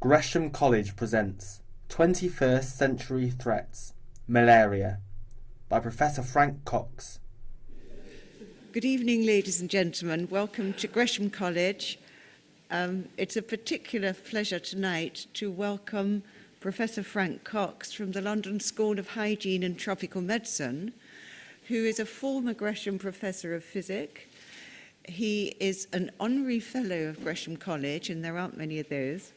Gresham College presents 21st Century Threats, Malaria, by Professor Frank Cox. Good evening, ladies and gentlemen. Welcome to Gresham College. It's a particular pleasure tonight to welcome Professor Frank Cox from the London School of Hygiene and Tropical Medicine, who is a former Gresham Professor of Physics. He is an honorary fellow of Gresham College, and there aren't many of those.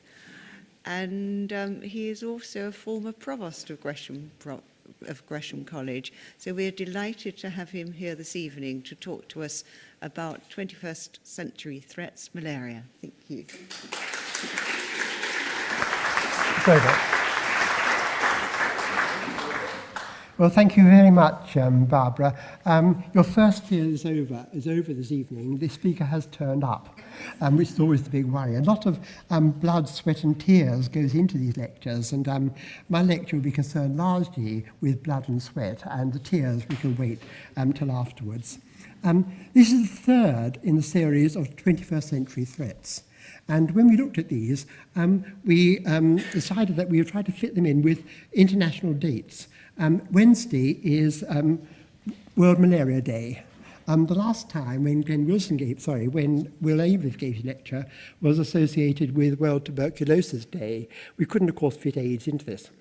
And he is also a former provost of Gresham College. So we're delighted to have him here this evening to talk to us about 21st century threats, malaria. Thank you. Very much. Well, thank you very much, Barbara. Your first fear is over this evening. The speaker has turned up, which is always the big worry. A lot of blood, sweat and tears goes into these lectures, and my lecture will be concerned largely with blood and sweat, and the tears we can wait till afterwards. This is the third in the series of 21st century threats. And when we looked at these, we decided that we would try to fit them in with international dates. Wednesday is World Malaria Day. The last time when when Will Avis gave his lecture was associated with World Tuberculosis Day. We couldn't, of course, fit AIDS into this.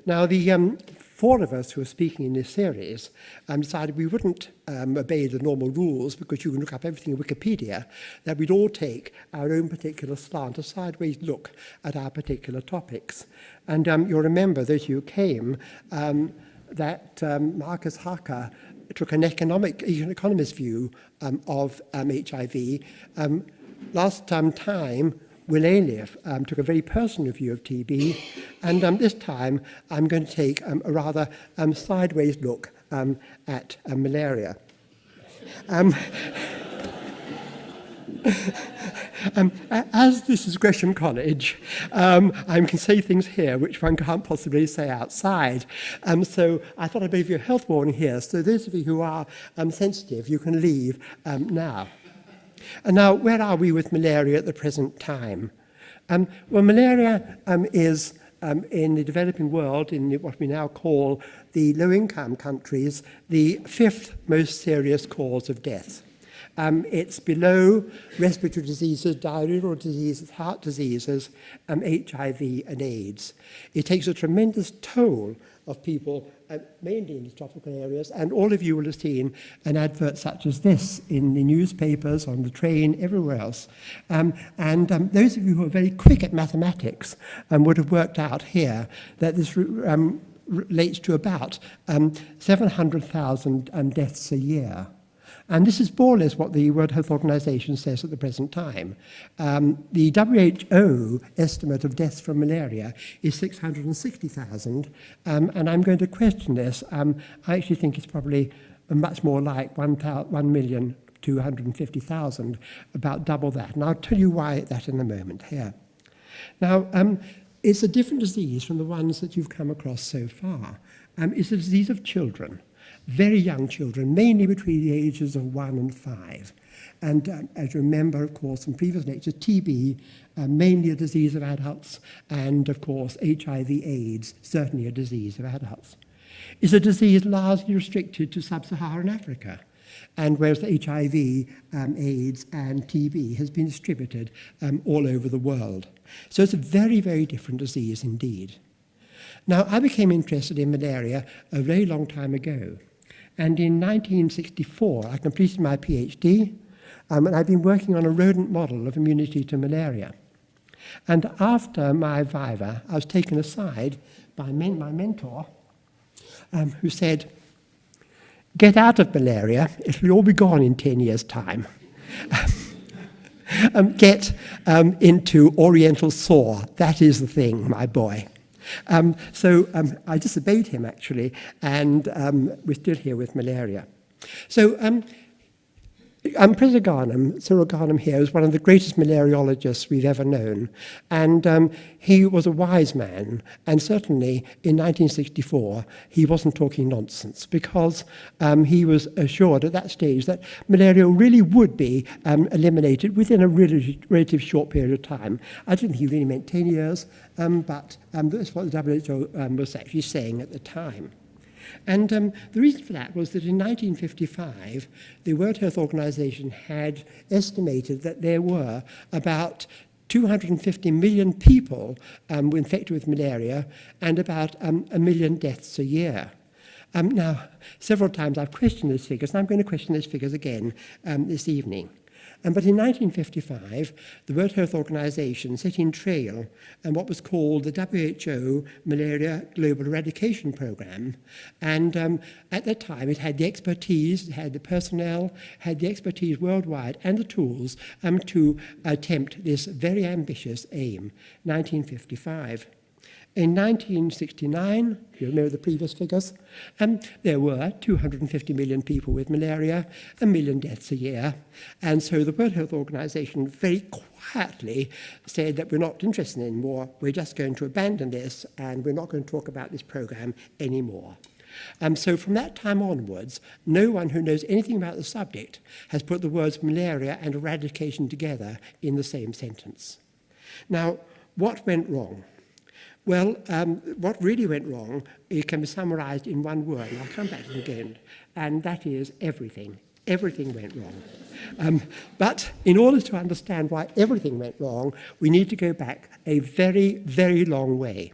Now, the four of us who are speaking in this series decided we wouldn't obey the normal rules, because you can look up everything in Wikipedia, that we'd all take our own particular slant, a sideways look at our particular topics. And you'll remember, those of you who came, that Marcus Harker took an economist view of HIV. Last time, Will Avis took a very personal view of TB, and this time I'm going to take a rather sideways look at malaria. As this is Gresham College, I can say things here which one can't possibly say outside. So I thought I'd give you a health warning here. So those of you who are sensitive, you can leave now. And now, where are we with malaria at the present time? Well, malaria is, in the developing world, in what we now call the low-income countries, the fifth most serious cause of death. It's below respiratory diseases, diarrheal diseases, heart diseases, HIV and AIDS. It takes a tremendous toll of people, mainly in the tropical areas, and all of you will have seen an advert such as this in the newspapers, on the train, everywhere else. And those of you who are very quick at mathematics would have worked out here that this relates to about 700,000 deaths a year. And this is more or less what the World Health Organization says at the present time. The WHO estimate of deaths from malaria is 660,000, and I'm going to question this. I actually think it's probably much more like 1,250,000, about double that. And I'll tell you why that in a moment here. Now, it's a different disease from the ones that you've come across so far. It's a disease of children. Very young children, mainly between the ages of 1 and 5. And as you remember, of course, from previous lectures, TB, mainly a disease of adults, and, of course, HIV/AIDS, certainly a disease of adults. It's a disease largely restricted to sub-Saharan Africa, and whereas HIV, AIDS, and TB has been distributed all over the world. So it's a very, very different disease indeed. Now, I became interested in malaria a very long time ago. And in 1964, I completed my PhD, and I've been working on a rodent model of immunity to malaria. And after my viva, I was taken aside by my mentor, who said, "Get out of malaria, it'll all be gone in 10 years' time. Get into Oriental sore, that is the thing, my boy." So I disobeyed him, actually, and we're still here with malaria. So Cyril Garnham here, is one of the greatest malariologists we've ever known. And he was a wise man. And certainly in 1964, he wasn't talking nonsense, because he was assured at that stage that malaria really would be eliminated within a relative short period of time. I don't think he really meant 10 years, but that's what the WHO was actually saying at the time. And the reason for that was that in 1955, the World Health Organization had estimated that there were about 250 million people infected with malaria and about 1 million deaths a year. Now, several times I've questioned these figures, and I'm going to question these figures again this evening. But in 1955, the World Health Organization set in trail what was called the WHO Malaria Global Eradication Program. And at that time, it had the expertise, it had the personnel, had the expertise worldwide and the tools to attempt this very ambitious aim, 1955. In 1969, you remember the previous figures, there were 250 million people with malaria, 1 million deaths a year. And so the World Health Organization very quietly said that we're not interested anymore, we're just going to abandon this, and we're not going to talk about this program anymore. So from that time onwards, no one who knows anything about the subject has put the words malaria and eradication together in the same sentence. Now, what went wrong? Well, what really went wrong, it can be summarized in one word, and I'll come back to it again, and that is everything. Everything went wrong. But in order to understand why everything went wrong, we need to go back a very, very long way.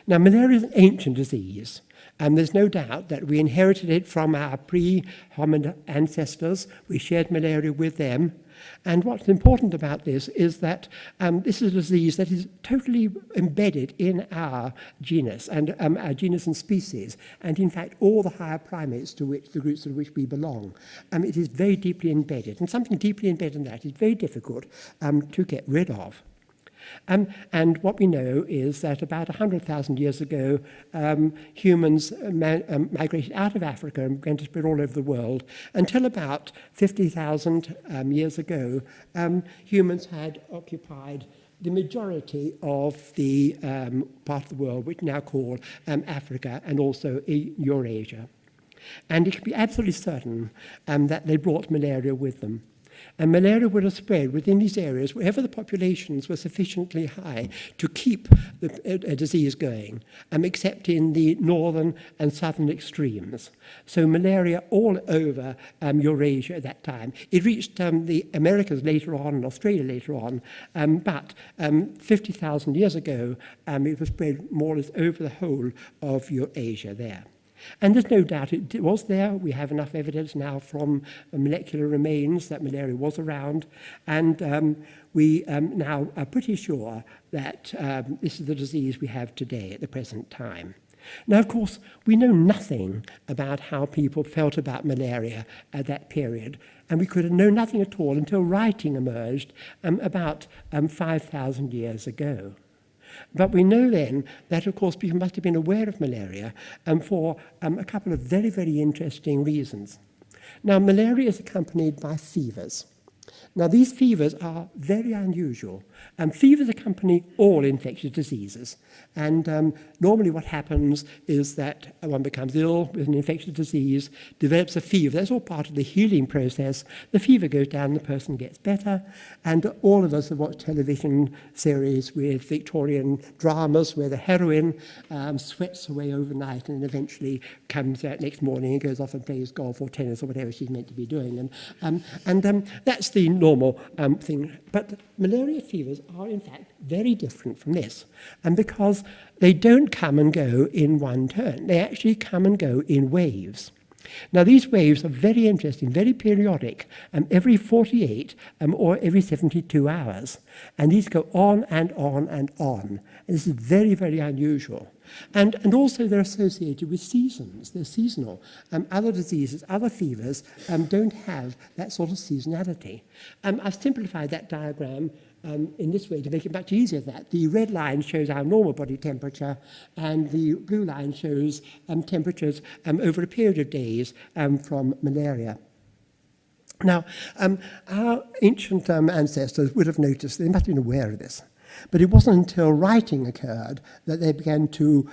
Now, malaria is an ancient disease, and there's no doubt that we inherited it from our pre-hominid ancestors. We shared malaria with them. And what's important about this is that this is a disease that is totally embedded in our genus and species, and in fact all the higher primates to which the groups to which we belong. It is very deeply embedded, and something deeply embedded in that is very difficult to get rid of. And what we know is that about 100,000 years ago, humans migrated out of Africa and began to spread all over the world. Until about 50,000 years ago, humans had occupied the majority of the part of the world which we now call Africa and also Eurasia. And it can be absolutely certain that they brought malaria with them. And malaria would have spread within these areas wherever the populations were sufficiently high to keep the disease going, except in the northern and southern extremes. So malaria all over Eurasia at that time. It reached the Americas later on and Australia later on, but 50,000 years ago, it was spread more or less over the whole of Eurasia there. And there's no doubt it was there. We have enough evidence now from molecular remains that malaria was around, and we now are pretty sure that this is the disease we have today at the present time. Now, of course, we know nothing about how people felt about malaria at that period, and we could have known nothing at all until writing emerged about 5,000 years ago. But we know then that, of course, people must have been aware of malaria for a couple of very, very interesting reasons. Now, malaria is accompanied by fevers. Now, these fevers are very unusual. Fevers accompany all infectious diseases. And normally what happens is that one becomes ill with an infectious disease, develops a fever. That's all part of the healing process. The fever goes down, the person gets better. And all of us have watched television series with Victorian dramas where the heroine sweats away overnight and eventually comes out next morning and goes off and plays golf or tennis or whatever she's meant to be doing. And that's the normal thing. But malaria fevers are, in fact, very different from this. And because they don't come and go in one turn. They actually come and go in waves. Now, these waves are very interesting, very periodic, every 48 or every 72 hours. And these go on and on and on. And this is very, very unusual. And also they're associated with seasons. They're seasonal. Other diseases, other fevers don't have that sort of seasonality. I've simplified that diagram in this way to make it much easier that the red line shows our normal body temperature and the blue line shows temperatures over a period of days from malaria. Now, our ancient ancestors would have noticed, they must have been aware of this, but it wasn't until writing occurred that they began to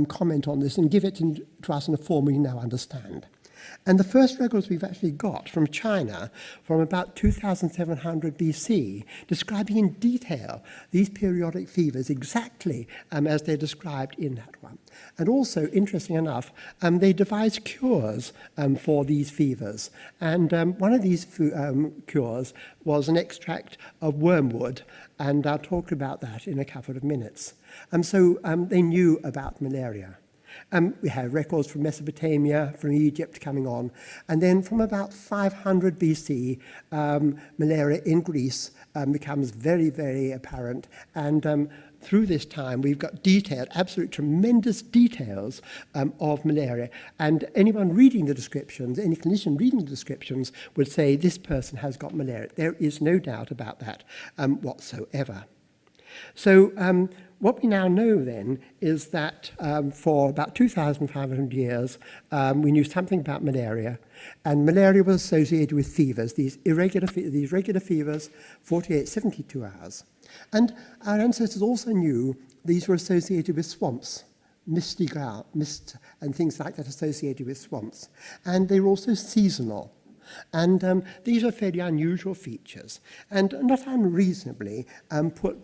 comment on this and give it to us in a form we now understand. And the first records we've actually got from China from about 2700 BC, describing in detail these periodic fevers exactly as they're described in that one. And also, interesting enough, they devised cures for these fevers. And one of these cures was an extract of wormwood, and I'll talk about that in a couple of minutes. So they knew about malaria. We have records from Mesopotamia, from Egypt coming on. And then from about 500 BC, malaria in Greece becomes very, very apparent. And through this time, we've got detailed, absolute tremendous details of malaria. And anyone reading the descriptions, any clinician reading the descriptions would say this person has got malaria. There is no doubt about that whatsoever. So what we now know then is that for about 2,500 years, we knew something about malaria, and malaria was associated with fevers, these regular fevers, 48, 72 hours. And our ancestors also knew these were associated with swamps, misty ground, mist and things like that associated with swamps. And they were also seasonal. And these are fairly unusual features. And not unreasonably,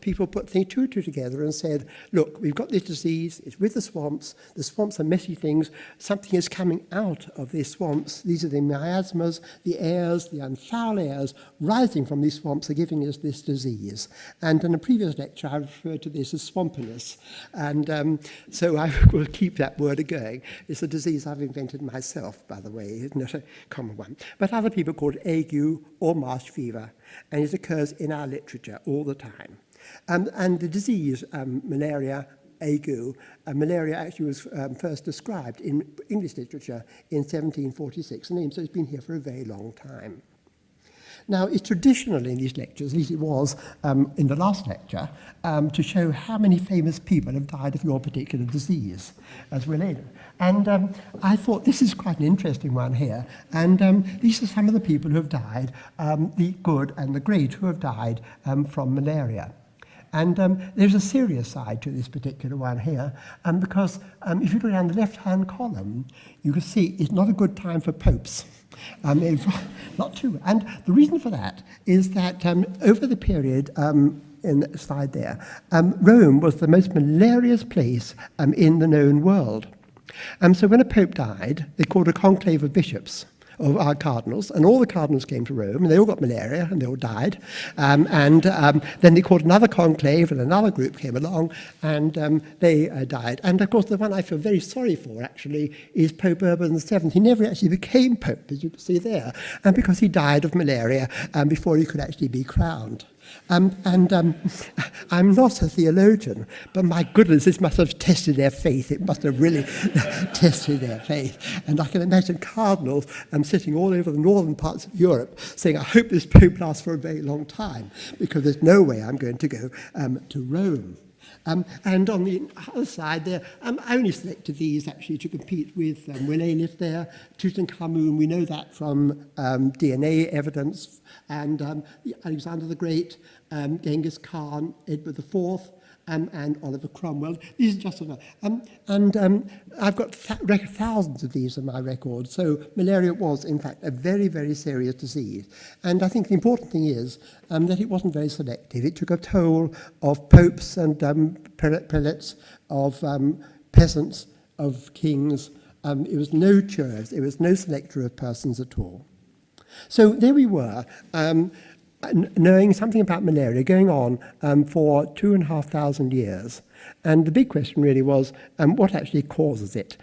people put two together and said, look, we've got this disease, it's with the swamps are messy things, something is coming out of these swamps, these are the miasmas, the airs, the unfoul airs rising from these swamps are giving us this disease. And in a previous lecture, I referred to this as swampiness. And so I will keep that word going. It's a disease I've invented myself, by the way, it's not a common one. But other people call it ague or marsh fever, and it occurs in our literature all the time. And the disease, malaria, ague, malaria actually was first described in English literature in 1746, so it's been here for a very long time. Now, it's traditionally in these lectures, at least it was in the last lecture, to show how many famous people have died of your particular disease, as related. And I thought this is quite an interesting one here. And these are some of the people who have died, the good and the great, who have died from malaria. And there's a serious side to this particular one here, because if you look down the left-hand column, you can see it's not a good time for popes. It's not true. And the reason for that is that over the period in the slide there, Rome was the most malarious place in the known world. So when a pope died, they called a conclave of bishops, of our cardinals, and all the cardinals came to Rome, and they all got malaria, and they all died. Then they called another conclave, and another group came along, and they died. And of course, the one I feel very sorry for, actually, is Pope Urban VII. He never actually became pope, as you can see there, because he died of malaria before he could actually be crowned. I'm not a theologian, but my goodness, this must have tested their faith. It must have really tested their faith. And I can imagine cardinals sitting all over the northern parts of Europe saying, I hope this pope lasts for a very long time, because there's no way I'm going to go to Rome. And on the other side there, I only selected these actually to compete with Willet lived there, Tutankhamun, we know that from DNA evidence, and Alexander the Great, Genghis Khan, Edward IV, and Oliver Cromwell. These are just I've got thousands of these in my record. So malaria was, in fact, a very, very serious disease. And I think the important thing is that it wasn't very selective. It took a toll of popes and prelates, of peasants, of kings. It was no church. It was no selector of persons at all. So there we were, knowing something about malaria going on for 2,500 years. And the big question really was, what actually causes it?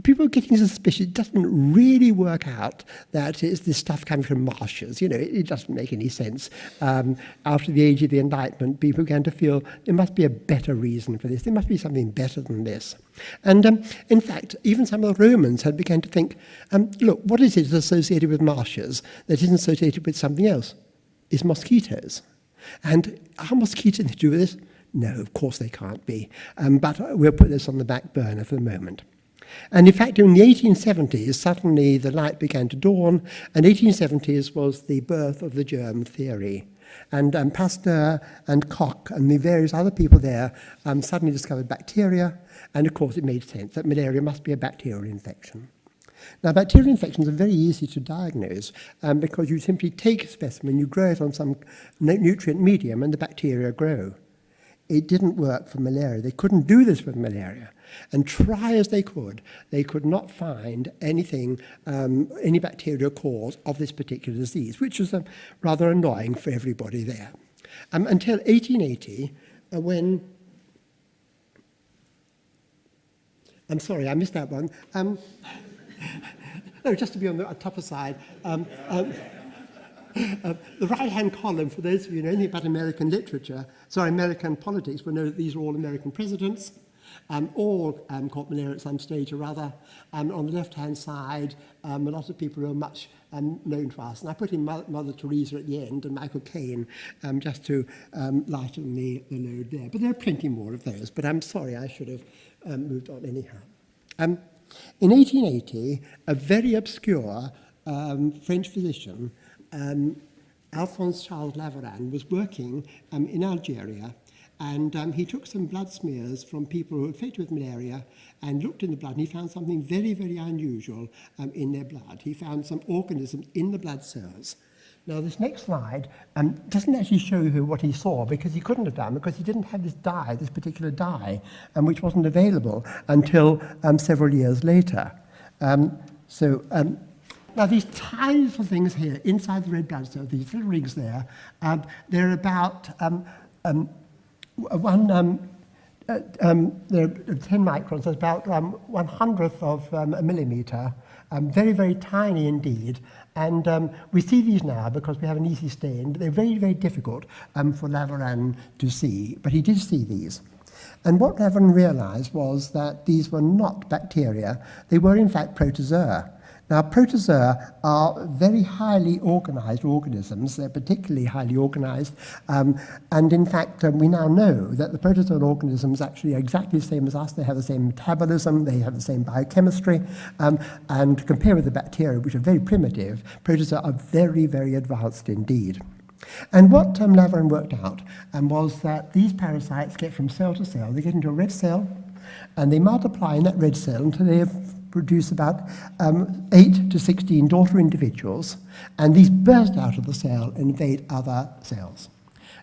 People are getting suspicious. It doesn't really work out that it's this stuff coming from marshes. You know, it doesn't make any sense. After the age of the Enlightenment, people began to feel there must be a better reason for this. There must be something better than this. And in fact, even some of the Romans had begun to think, look, what is it associated with marshes that isn't associated with something else? It's mosquitoes. And are mosquitoes to do with this? No, of course they can't be. But we'll put this on the back burner for the moment. And in fact, in the 1870s, suddenly the light began to dawn, and 1870s was the birth of the germ theory. And Pasteur and Koch and the various other people there suddenly discovered bacteria, and of course it made sense that malaria must be a bacterial infection. Now, bacterial infections are very easy to diagnose because you simply take a specimen, you grow it on some nutrient medium, and the bacteria grow. It didn't work for malaria. They couldn't do this with malaria. And try as they could not find anything, any bacterial cause of this particular disease, which was rather annoying for everybody there. Until 1880, when... I'm sorry, I missed that one. No, just to be on the tougher side, the right-hand column, for those of you who know anything about American literature, American politics, will know that these are all American presidents, all caught malaria at some stage or other. And on the left-hand side, a lot of people who are much known to us. And I put in Mother Teresa at the end and Michael Caine just to lighten the load there. But there are plenty more of those. But I'm sorry, I should have moved on anyhow. In 1880, a very obscure French physician, Alphonse Charles Laveran, was working in Algeria, and he took some blood smears from people who were affected with malaria and looked in the blood, and he found something very, very unusual in their blood. He found some organisms in the blood cells. Now, this next slide doesn't actually show you what he saw, because he couldn't have done, because he didn't have this dye, this particular dye, which wasn't available until several years later. Now, these tiny little things here inside the red blood cells, these little rings there, they're about they're 10 microns, that's about 1/100th of a millimeter, very, very tiny indeed. And we see these now because we have an easy stain, but they're very, very difficult for Laveran to see, but he did see these. And what Laveran realized was that these were not bacteria, they were in fact protozoa. Now, protozoa are very highly organized organisms. They're particularly highly organized. And in fact, we now know that the protozoal organisms actually are exactly the same as us. They have the same metabolism. They have the same biochemistry. And compared with the bacteria, which are very primitive, protozoa are very, very advanced indeed. And what Laveran worked out was that these parasites get from cell to cell. They get into a red cell, and they multiply in that red cell until they produce about 8 to 16 daughter individuals, and these burst out of the cell and invade other cells.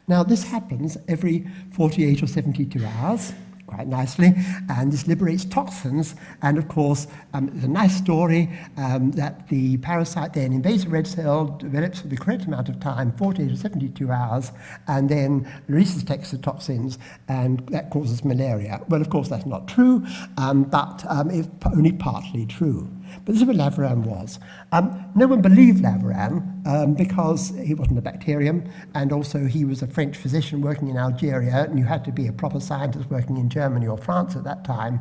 Now, this happens every 48 or 72 hours, quite nicely, and this liberates toxins, and of course, it's a nice story that the parasite then invades the red cell, develops for the correct amount of time, 48 or 72 hours, and then releases toxins, and that causes malaria. Well, of course, that's not true, but it's only partly true. But this is what Laveran was. No one believed Laveran because he wasn't a bacterium, and also he was a French physician working in Algeria, and you had to be a proper scientist working in Germany or France at that time,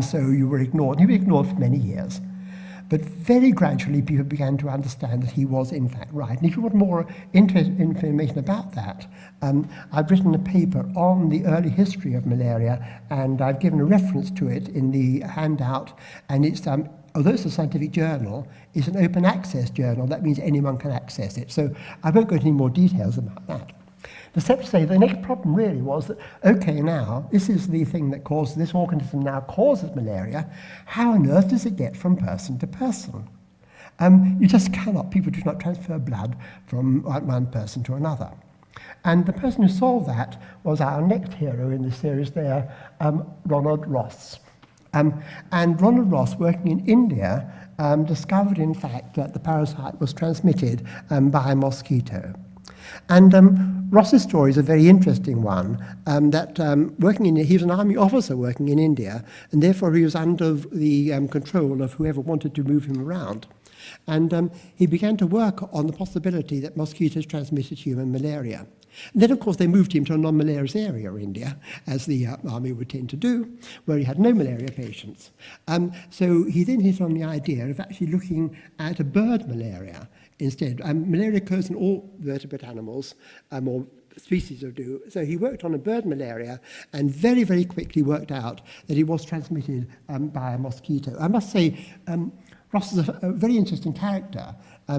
so you were ignored. And he was ignored for many years. But very gradually, people began to understand that he was, in fact, right. And if you want more information about that, I've written a paper on the early history of malaria, and I've given a reference to it in the handout, and it's although it's a scientific journal, it's an open access journal. That means anyone can access it. So I won't go into any more details about that. Except to say the next problem really was that, okay, now, this is the thing that causes, this organism now causes malaria. How on earth does it get from person to person? You just cannot, people do not transfer blood from one person to another. And the person who solved that was our next hero in the series there, Ronald Ross. And Ronald Ross, working in India, discovered, in fact, that the parasite was transmitted by a mosquito. And Ross's story is a very interesting one, he was an army officer working in India, and therefore he was under the control of whoever wanted to move him around. And he began to work on the possibility that mosquitoes transmitted human malaria. And then, of course, they moved him to a non-malarious area in India, as the army would tend to do, where he had no malaria patients. So he then hit on the idea of actually looking at a bird malaria instead. Malaria occurs in all vertebrate animals, or species do. So he worked on a bird malaria and very, very quickly worked out that it was transmitted by a mosquito. I must say, Ross is a very interesting character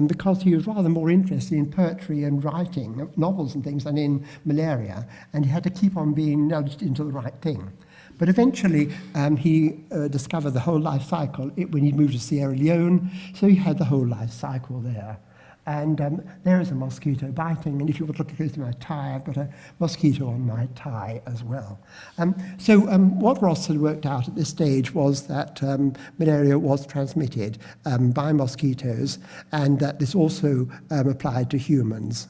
because he was rather more interested in poetry and writing novels and things than in malaria, and he had to keep on being nudged into the right thing. But eventually he discovered the whole life cycle when he moved to Sierra Leone, so he had the whole life cycle there. And there is a mosquito biting, and if you want to look closely at my tie, I've got a mosquito on my tie as well. So what Ross had worked out at this stage was that malaria was transmitted by mosquitoes, and that this also applied to humans.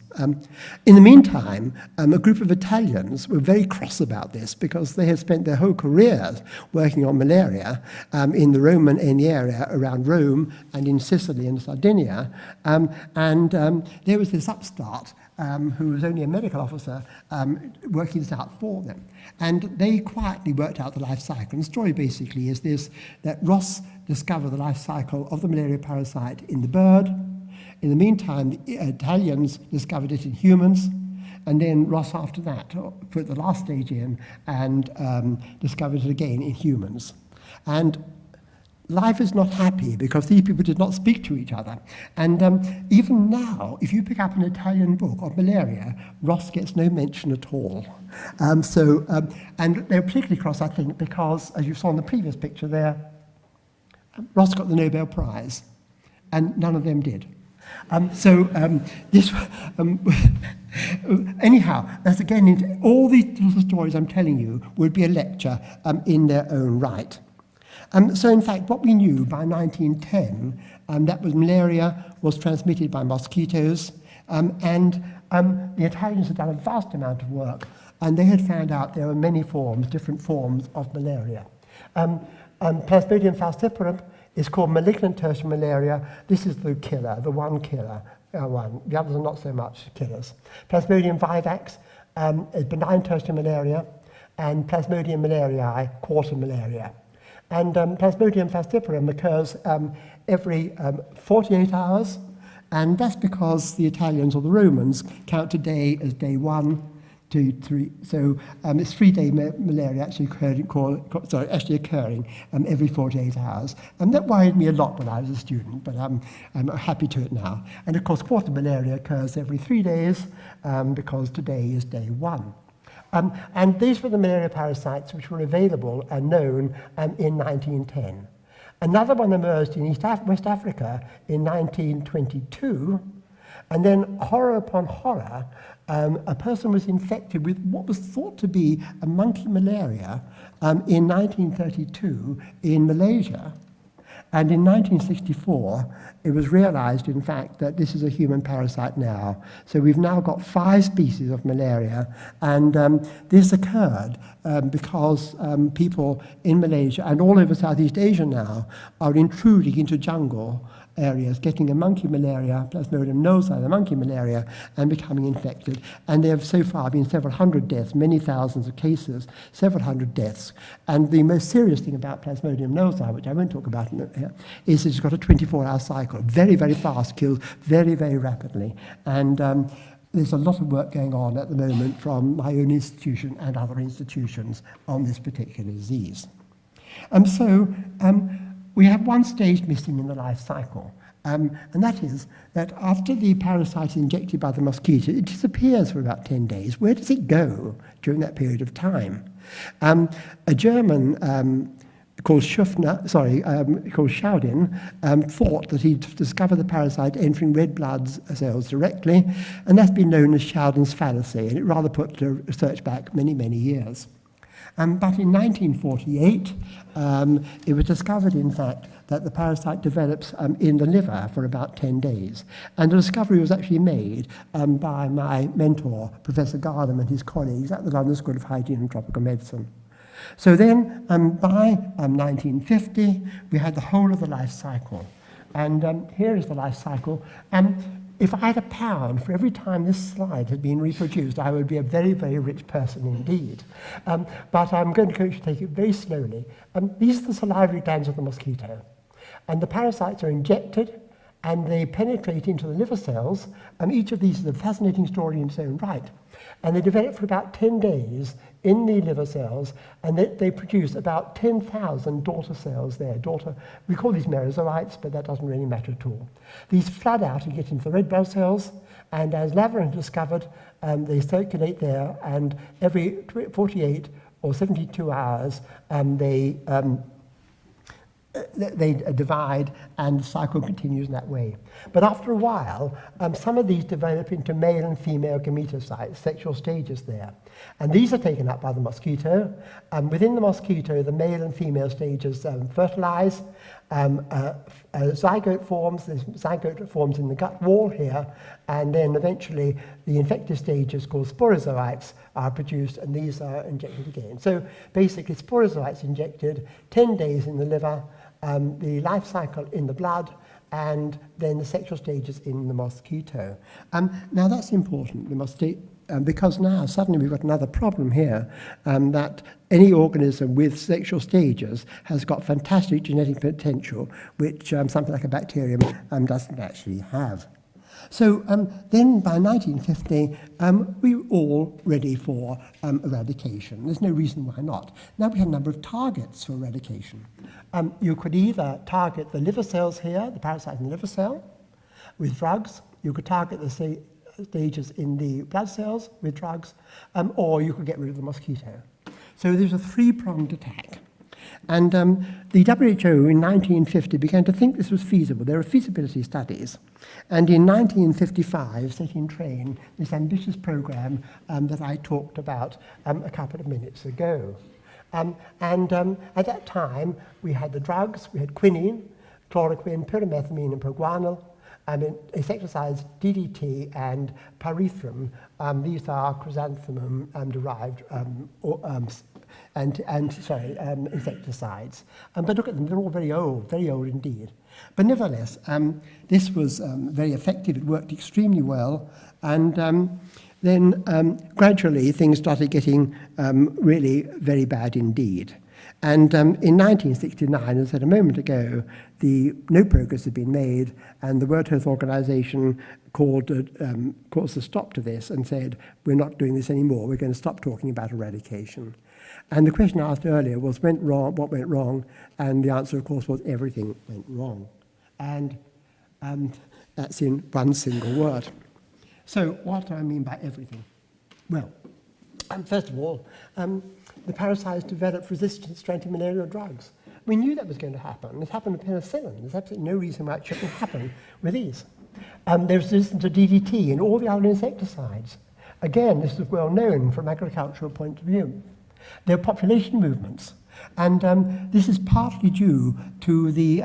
In the meantime, a group of Italians were very cross about this because they had spent their whole careers working on malaria in the area around Rome and in Sicily and Sardinia. And there was this upstart who was only a medical officer working this out for them. And they quietly worked out the life cycle. And the story basically is this, that Ross discovered the life cycle of the malaria parasite in the bird. In the meantime, the Italians discovered it in humans. And then Ross, after that, put the last stage in and discovered it again in humans. And life is not happy because these people did not speak to each other. And even now, if you pick up an Italian book on malaria, Ross gets no mention at all. And they're particularly cross, I think, because, as you saw in the previous picture there, Ross got the Nobel Prize, and none of them did. Anyhow, that's again, all these little stories I'm telling you would be a lecture in their own right. So in fact, what we knew by 1910, that was malaria was transmitted by mosquitoes, and the Italians had done a vast amount of work, and they had found out there were many forms, different forms of malaria. Plasmodium falciparum is called malignant tertiary malaria. This is the killer, the one killer one. The others are not so much killers. Plasmodium vivax is benign tertiary malaria, and Plasmodium malariae, quarter malaria. And Plasmodium falciparum occurs every 48 hours, and that's because the Italians or the Romans count today as day 1, 2, 3. So it's 3-day malaria actually occurring every 48 hours. And that worried me a lot when I was a student, but I'm happy to it now. And of course, quarter malaria occurs every 3 days because today is day 1. And these were the malaria parasites which were available and known in 1910. Another one emerged in West Africa in 1922, and then horror upon horror, a person was infected with what was thought to be a monkey malaria in 1932 in Malaysia. And in 1964, it was realized, in fact, that this is a human parasite now. So we've now got 5 species of malaria, and this occurred because people in Malaysia and all over Southeast Asia now are intruding into jungle areas, getting a monkey malaria, Plasmodium nosi, the monkey malaria, and becoming infected. And there have so far been several hundred deaths, many thousands of cases, several hundred deaths. And the most serious thing about Plasmodium nosi, which I won't talk about here, is that it's got a 24-hour cycle, very, very fast, kills very, very rapidly. And there's a lot of work going on at the moment from my own institution and other institutions on this particular disease. We have one stage missing in the life cycle, and that is that after the parasite is injected by the mosquito, it disappears for about 10 days. Where does it go during that period of time? A German called Schaudin thought that he'd discovered the parasite entering red blood cells directly, and that's been known as Schaudin's fallacy, and it rather put the research back many, many years. But in 1948, it was discovered, in fact, that the parasite develops in the liver for about 10 days. And the discovery was actually made by my mentor, Professor Garnham, and his colleagues at the London School of Hygiene and Tropical Medicine. So then, by 1950, we had the whole of the life cycle. And here is the life cycle. If I had £1 for every time this slide had been reproduced, I would be a very, very rich person indeed. But I'm going to take it very slowly. These are the salivary glands of the mosquito. And the parasites are injected, and they penetrate into the liver cells. Each of these is a fascinating story in its own right. And they develop for about 10 days in the liver cells, and they produce about 10,000 daughter cells there. We call these merozoites, but that doesn't really matter at all. These flood out and get into the red blood cells, and as Laveran discovered, they circulate there, and every 48 or 72 hours, they divide, and the cycle continues in that way. But after a while, some of these develop into male and female gametocytes, sexual stages there. And these are taken up by the mosquito. Within the mosquito, the male and female stages fertilize. A zygote forms. This zygote forms in the gut wall here, and then eventually the infective stages called sporozoites are produced, and these are injected again. So basically, sporozoites injected, 10 days in the liver, the life cycle in the blood, and then the sexual stages in the mosquito. Now that's important, because now suddenly we've got another problem here, that any organism with sexual stages has got fantastic genetic potential, which something like a bacterium doesn't actually have. So then by 1950, we were all ready for eradication. There's no reason why not. Now we had a number of targets for eradication. You could either target the liver cells here, the parasite in the liver cell, with drugs. You could target the stages in the blood cells with drugs, or you could get rid of the mosquito. So there's a three-pronged attack. And the WHO in 1950 began to think this was feasible. There were feasibility studies. And in 1955, set in train this ambitious program that I talked about a couple of minutes ago. At that time, we had the drugs. We had quinine, chloroquine, pyrimethamine, and proguanil. Insecticides, DDT, and pyrethrum. These are chrysanthemum-derived insecticides. But look at them, they're all very old indeed. But nevertheless, this was very effective. It worked extremely well. And then gradually things started getting really very bad indeed. And in 1969, as I said a moment ago, no progress had been made, and the World Health Organization called a stop to this and said, we're not doing this anymore, we're going to stop talking about eradication. And the question I asked earlier was, what went wrong? And the answer, of course, was everything went wrong. And that's in one single word. So what do I mean by everything? Well, first of all, the parasites developed resistance to anti-malarial drugs. We knew that was going to happen. It happened with penicillin. There's absolutely no reason why it shouldn't happen with these. They're resistant to DDT and all the other insecticides. Again, this is well known from an agricultural point of view. There are population movements. And this is partly due to the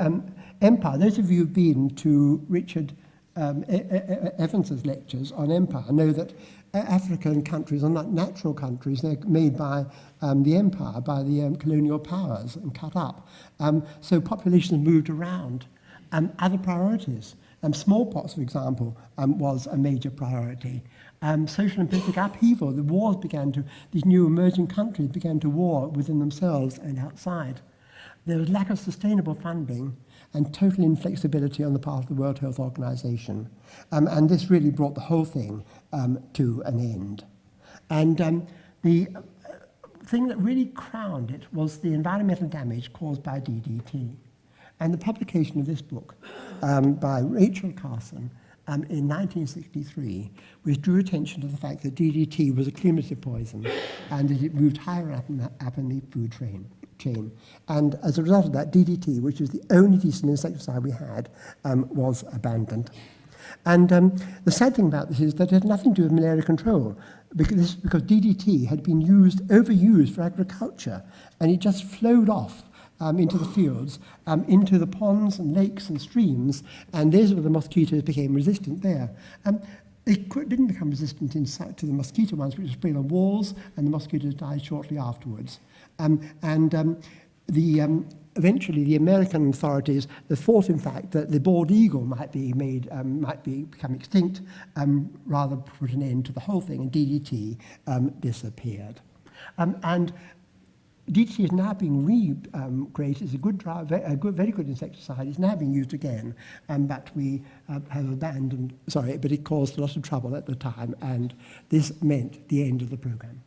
empire. Those of you who've been to Richard Evans's lectures on empire know that African countries are not natural countries. They're made by the empire, by the colonial powers, and cut up. So populations moved around. Other priorities. Smallpox, for example, was a major priority. Social and political upheaval. The wars these new emerging countries began to war within themselves and outside. There was lack of sustainable funding and total inflexibility on the part of the World Health Organization. And this really brought the whole thing to an end. And the thing that really crowned it was the environmental damage caused by DDT. And the publication of this book by Rachel Carson in 1963, which drew attention to the fact that DDT was a cumulative poison and that it moved higher up in the food chain. And as a result of that, DDT, which was the only decent insecticide we had, was abandoned. And the sad thing about this is that it had nothing to do with malaria control, because DDT had been overused for agriculture, and it just flowed off into the fields, into the ponds and lakes and streams, and those were the mosquitoes became resistant there. They didn't become resistant to the mosquito ones, which were sprayed on walls, and the mosquitoes died shortly afterwards. Eventually, the American authorities thought, in fact, that the bald eagle might become extinct, rather put an end to the whole thing, and DDT disappeared. And DDT is now being created as a very good insecticide. It's now being used again, but we have abandoned, but it caused a lot of trouble at the time, and this meant the end of the program.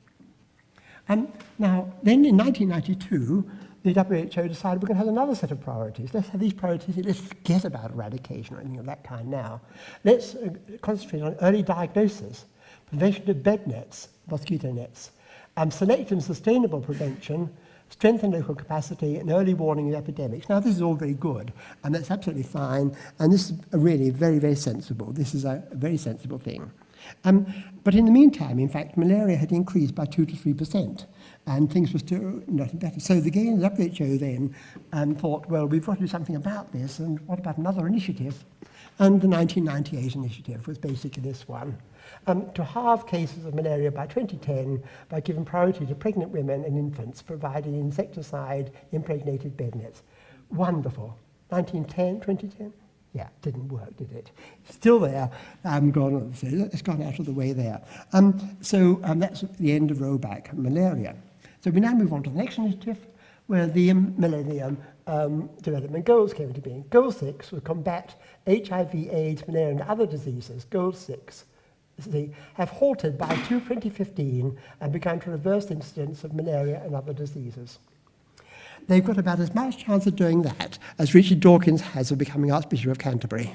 Now, then in 1992, the WHO decided we're going to have another set of priorities. Let's have these priorities, let's forget about eradication or anything of that kind now. Let's concentrate on early diagnosis, prevention of bed nets, mosquito nets, select and sustainable prevention, strengthen local capacity, and early warning of epidemics. Now, this is all very good, and that's absolutely fine, and this is really very, very sensible. This is a very sensible thing. But in the meantime, in fact, malaria had increased by 2 to 3%, and things were still not better. So the WHO then thought, well, we've got to do something about this, and what about another initiative? And the 1998 initiative was basically this one, to halve cases of malaria by 2010 by giving priority to pregnant women and infants, providing insecticide-impregnated bed nets. Wonderful. 2010? Yeah, didn't work, did it? Still there, it's gone out of the way there. So that's the end of rollback malaria. So we now move on to the next initiative, where the Millennium Development Goals came into being. Goal 6 was combat HIV, AIDS, malaria, and other diseases. Goal 6 have halted by 2015 and begun to reverse incidence of malaria and other diseases. They've got about as much chance of doing that as Richard Dawkins has of becoming Archbishop of Canterbury.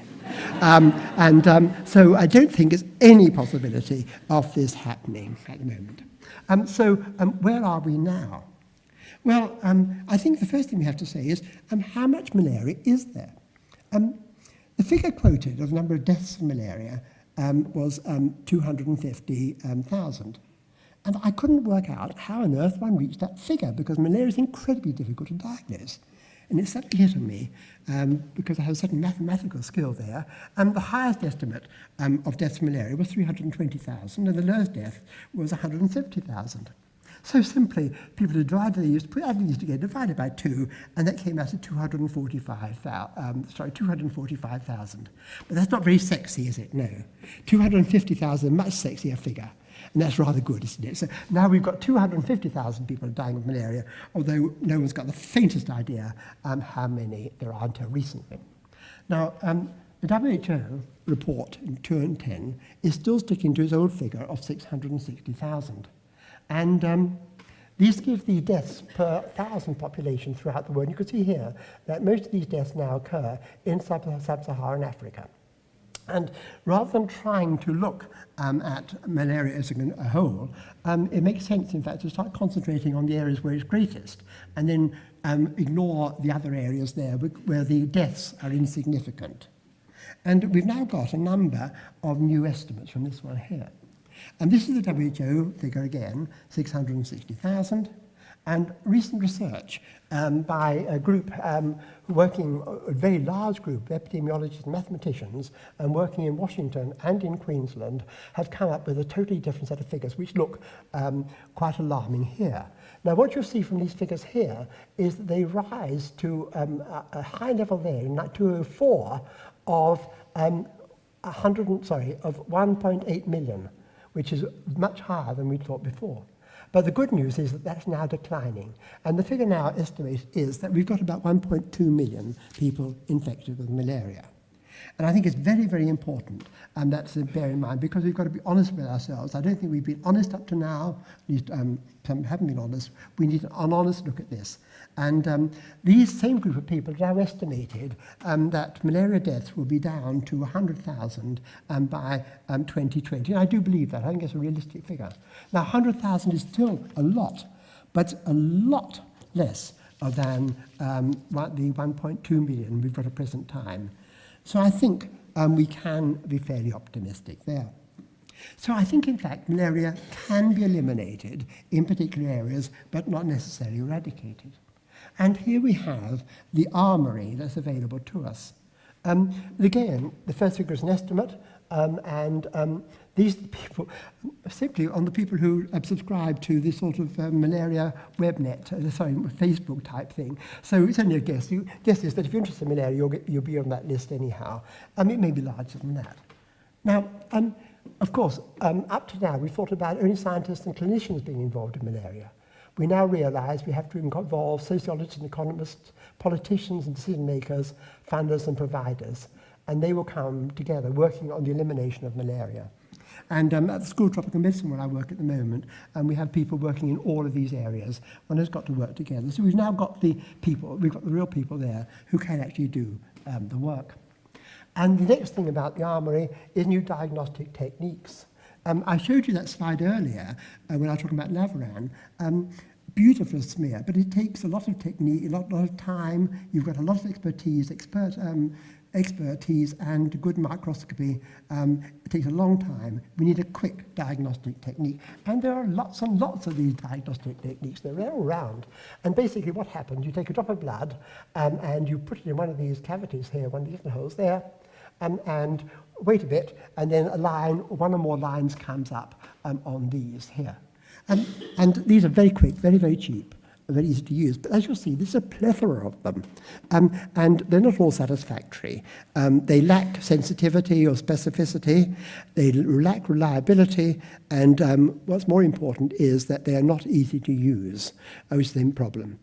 So I don't think there's any possibility of this happening at the moment. Where are we now? Well, I think the first thing we have to say is how much malaria is there? The figure quoted of the number of deaths from malaria was 250,000. And I couldn't work out how on earth one reached that figure, because malaria is incredibly difficult to diagnose. And it's suddenly hit on me, because I have a certain mathematical skill there. The highest estimate of deaths from malaria was 320,000, and the lowest death was 170,000. So simply, people who added these together, divided by 2, and that came out at 245,000. But that's not very sexy, is it? No. 250,000, much sexier figure. And that's rather good, isn't it? So now we've got 250,000 people dying of malaria, although no one's got the faintest idea how many there are until recently. Now, the WHO report in 2010 is still sticking to its old figure of 660,000. And these give the deaths per 1,000 population throughout the world. You can see here that most of these deaths now occur in sub-Saharan Africa. And rather than trying to look at malaria as a whole, it makes sense, in fact, to start concentrating on the areas where it's greatest, and then ignore the other areas there where the deaths are insignificant. And we've now got a number of new estimates from this one here. And this is the WHO figure again, 660,000. And recent research by a group a very large group of epidemiologists and mathematicians working in Washington and in Queensland have come up with a totally different set of figures which look quite alarming here. Now, what you'll see from these figures here is that they rise to a high level there in 2004 of 1.8 million, which is much higher than we thought before. But the good news is that that's now declining. And the figure now estimated is that we've got about 1.2 million people infected with malaria. And I think it's very, very important that to bear in mind, because we've got to be honest with ourselves. I don't think we've been honest up to now. At least some haven't been honest. We need an honest look at this. And these same group of people have now estimated that malaria deaths will be down to 100,000 by 2020. And I do believe that. I think it's a realistic figure. Now, 100,000 is still a lot, but a lot less than the 1.2 million we've got at present time. So I think we can be fairly optimistic there. So I think, in fact, malaria can be eliminated in particular areas, but not necessarily eradicated. And here we have the armory that's available to us. Again, the first figure is an estimate, these are the people, simply on the people who subscribe to this sort of malaria webnet, Facebook type thing. So it's only a guess. The guess is that if you're interested in malaria, you'll be on that list anyhow. It may be larger than that. Now, of course, up to now, we thought about only scientists and clinicians being involved in malaria. We now realise we have to involve sociologists and economists, politicians and decision makers, funders and providers, and they will come together working on the elimination of malaria. And at the School of Tropical Medicine, where I work at the moment, we have people working in all of these areas. One has got to work together. So we've now got the people, we've got the real people there who can actually do the work. And the next thing about the armoury is new diagnostic techniques. I showed you that slide earlier when I was talking about Malaria. Beautiful smear, but it takes a lot of technique, a lot of time. You've got a lot of expertise and good microscopy. It takes a long time. We need a quick diagnostic technique. And there are lots and lots of these diagnostic techniques. They're all around. And basically what happens, you take a drop of blood and you put it in one of these cavities here, one of these little holes there, and wait a bit, and then a line, one or more lines comes up on these here. And these are very quick, very, very cheap, very easy to use. But as you'll see, there's a plethora of them. And they're not all satisfactory. They lack sensitivity or specificity. They lack reliability. And what's more important is that they are not easy to use, which is the problem.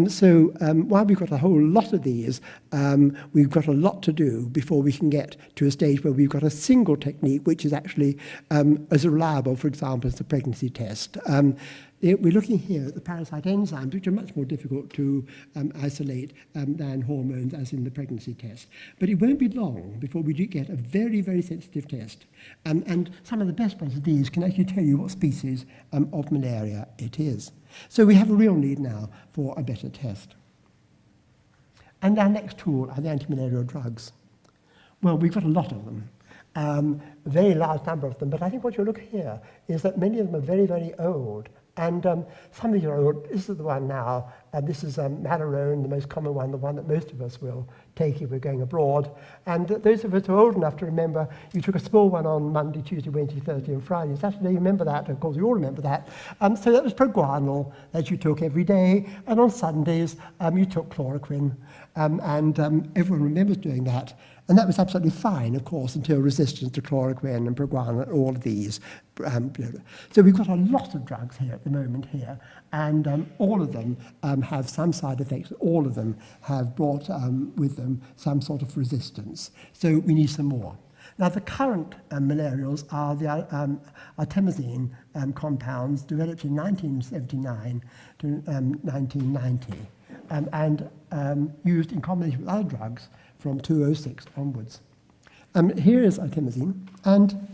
So while we've got a whole lot of these, we've got a lot to do before we can get to a stage where we've got a single technique which is actually as reliable, for example, as the pregnancy test. We're looking here at the parasite enzymes, which are much more difficult to isolate than hormones, as in the pregnancy test. But it won't be long before we do get a very, very sensitive test. And some of the best ones of these can actually tell you what species of malaria it is. So we have a real need now for a better test. And our next tool are the anti-malarial drugs. Well, we've got a lot of them. A very large number of them, but I think what you'll look here is that many of them are very, very old. And some of these are old. This is the one now. This is Malaria, the most common one, the one that most of us will take if we're going abroad. And those of us who are old enough to remember, you took a small one on Monday, Tuesday, Wednesday, Thursday, and Friday. Saturday, you remember that. Of course, you all remember that. So that was proguanil that you took every day. And on Sundays, you took chloroquine. And everyone remembers doing that. And that was absolutely fine, of course, until resistance to chloroquine and proguanil and all of these. So we've got a lot of drugs here at the moment here, and all of them have some side effects. All of them have brought with them some sort of resistance. So we need some more. Now, the current malarials are the artemisinin compounds developed in 1979 to 1990 and used in combination with other drugs from 2006 onwards. Here is artemisinin, and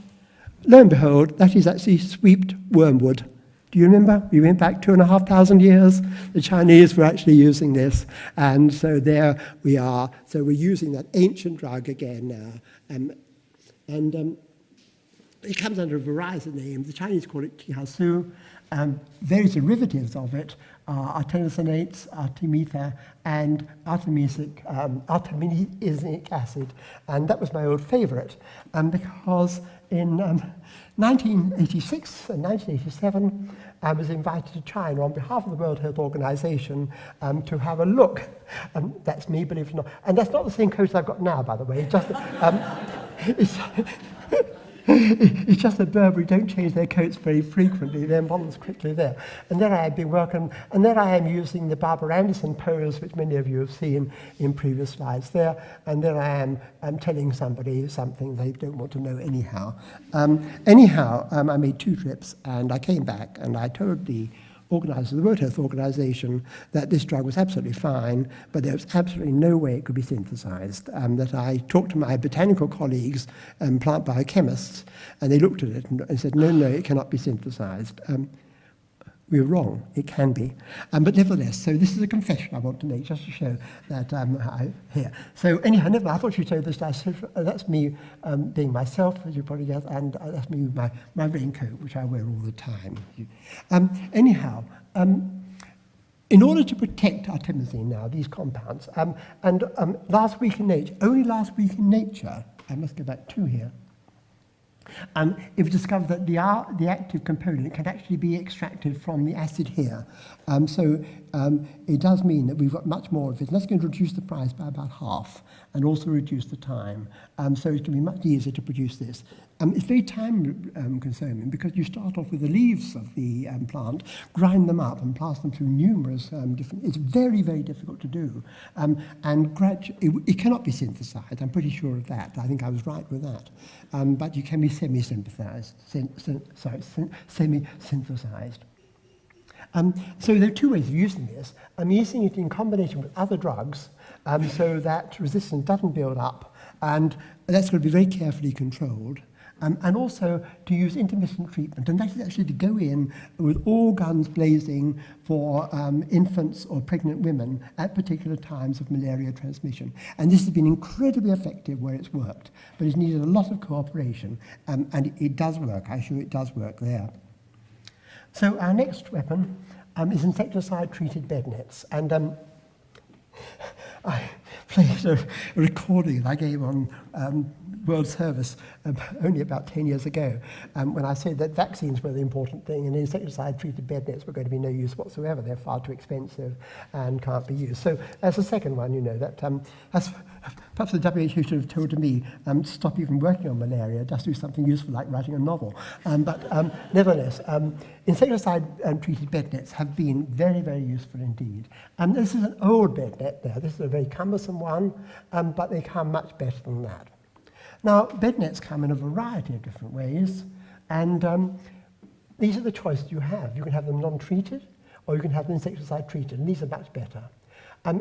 lo and behold, that is actually sweet wormwood. Do you remember? We went back 2,500 years. The Chinese were actually using this, and so there we are. So we're using that ancient drug again now. It comes under a variety of names. The Chinese call it qihasu. Various derivatives of it are artemisinates, artemether, and artemisinic acid. And that was my old favourite, because in 1986 and 1987, I was invited to China on behalf of the World Health Organization to have a look. That's me, believe it or not. And that's not the same coat I've got now, by the way. It's just that Burberry don't change their coats very frequently. Their model's quickly there. And there I have been working, and there I am using the Barbara Anderson pose, which many of you have seen in previous slides there. And there I am telling somebody something they don't want to know anyhow. I made 2 trips, and I came back, and I told the organizer, the World Health Organization, that this drug was absolutely fine, but there was absolutely no way it could be synthesized. That I talked to my botanical colleagues, plant biochemists, and they looked at it and said, no, it cannot be synthesized. We were wrong. It can be. But nevertheless, so this is a confession I want to make, just to show that here. So anyhow, never mind, I thought you'd show this. That's me being myself, as you probably guess, and that's me with my raincoat, which I wear all the time. Anyhow, in order to protect artemisinin now, these compounds, last week in Nature, only last week in Nature, I must go back 2 here, it was discovered that the active component can actually be extracted from the acid here. So it does mean that we've got much more of it. And that's going to reduce the price by about half and also reduce the time. So it's going to be much easier to produce this. It's very time consuming because you start off with the leaves of the plant, grind them up and pass them through numerous different... It's very, very difficult to do. And it cannot be synthesized. I'm pretty sure of that. I think I was right with that. But you can be semi-synthesized. Semi-synthesized. So there are two ways of using this. I'm using it in combination with other drugs so that resistance doesn't build up, and that's going to be very carefully controlled. And also to use intermittent treatment, and that is actually to go in with all guns blazing for infants or pregnant women at particular times of malaria transmission. And this has been incredibly effective where it's worked, but it's needed a lot of cooperation, and it does work. I assure you it does work there. So our next weapon is insecticide-treated bed nets, and I played a recording that I gave on World Service only about 10 years ago when I said that vaccines were the important thing and insecticide-treated bed nets were going to be no use whatsoever. They're far too expensive and can't be used. So as the second one, you know, that perhaps the WHO should have told to me, stop even working on malaria, just do something useful like writing a novel. But nevertheless, insecticide-treated bed nets have been very, very useful indeed. This is an old bed net there. This is a very cumbersome one, but they come much better than that. Now, bed nets come in a variety of different ways, and these are the choices you have. You can have them non-treated, or you can have them insecticide-treated, and these are much better.